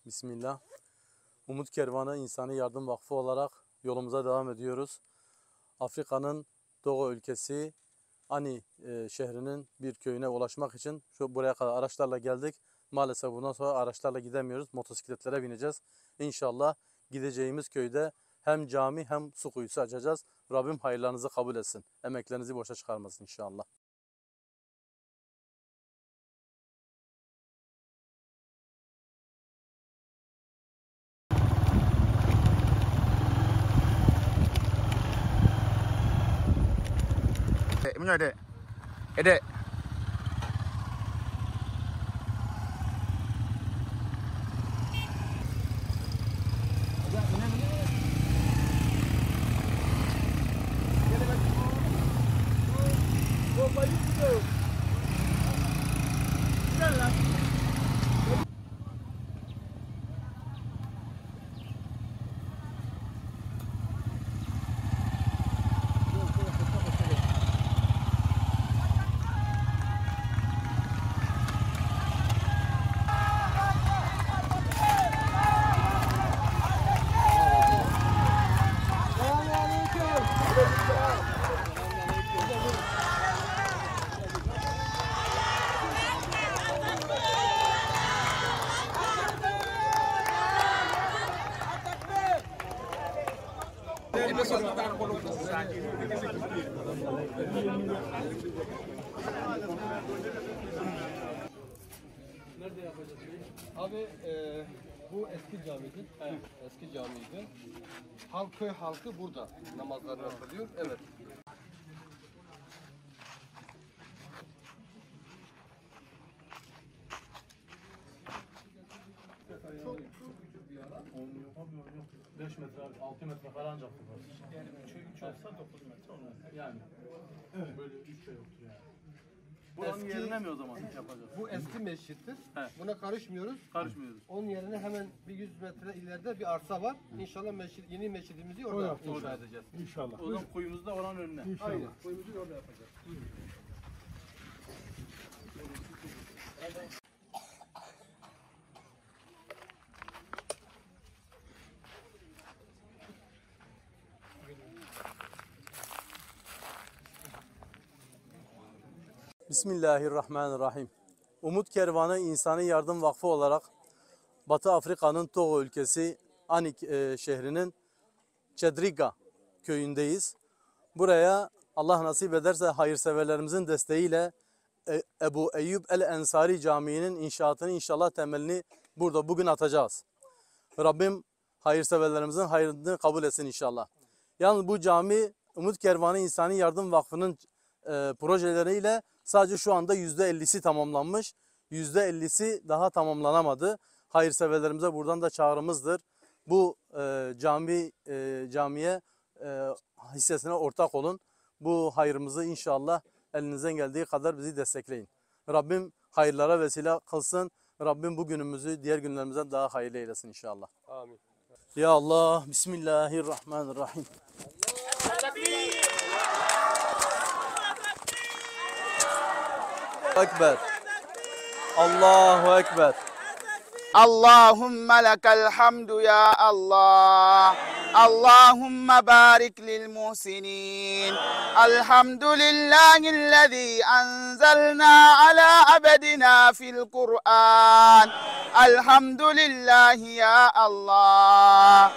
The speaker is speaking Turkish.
Bismillah. Umut Kervanı İnsani Yardım Vakfı olarak yolumuza devam ediyoruz. Afrika'nın Doğu ülkesi Ani şehrinin bir köyüne ulaşmak için buraya kadar araçlarla geldik. Maalesef bundan sonra araçlarla gidemiyoruz. Motosikletlere bineceğiz. İnşallah gideceğimiz köyde hem cami hem su kuyusu açacağız. Rabbim hayırlarınızı kabul etsin. Emeklerinizi boşa çıkarmasın inşallah. Ede. Ede. Nerede yapacağız? Abi bu eski camiydi. Evet. Eski camiydi. Köy halkı burada namazlarını kılıyor. Evet. Çok küçük bir alan. 5 metre, 6 metre falan ancak var. Yani 3 olsa 9 metre 10 metre. Yani böyle 3 şey yoktur yani. Buranın yerine mi o zaman yapacağız? Bu eski mescittir. He. Buna karışmıyoruz. Karışmıyoruz. Onun yerine hemen bir 100 metre ileride bir arsa var. İnşallah yeni mescidimizi orada inşa edeceğiz. İnşallah. O zaman kuyumuzu da oranın önüne. İnşallah. Aynen. Kuyumuzu orada yapacağız. Bismillahirrahmanirrahim. Umut Kervanı İnsani Yardım Vakfı olarak Batı Afrika'nın Togo ülkesi Anik şehrinin Çedriga köyündeyiz. Buraya Allah nasip ederse hayırseverlerimizin desteğiyle Ebu Eyyub el-Ensari Camii'nin inşaatını inşallah temelini burada bugün atacağız. Rabbim hayırseverlerimizin hayrını kabul etsin inşallah. Yalnız bu cami Umut Kervanı İnsani Yardım Vakfı'nın projeleriyle sadece şu anda %50'si tamamlanmış. %50'si daha tamamlanamadı. Hayırseverlerimize buradan da çağrımızdır. Bu camiye hissesine ortak olun. Bu hayrımızı inşallah elinizden geldiği kadar bizi destekleyin. Rabbim hayırlara vesile kılsın. Rabbim bu günümüzü diğer günlerimizden daha hayırlı eylesin inşallah. Amin. Ya Allah, Bismillahirrahmanirrahim. Ekber. Allahu Ekber. Allahümme lekel hamdu ya Allah. Allahümme barik lil muhsinin. Elhamdülillahillezî enzelnâ ala abedina fil Kur'an. Elhamdülillahi ya Allah.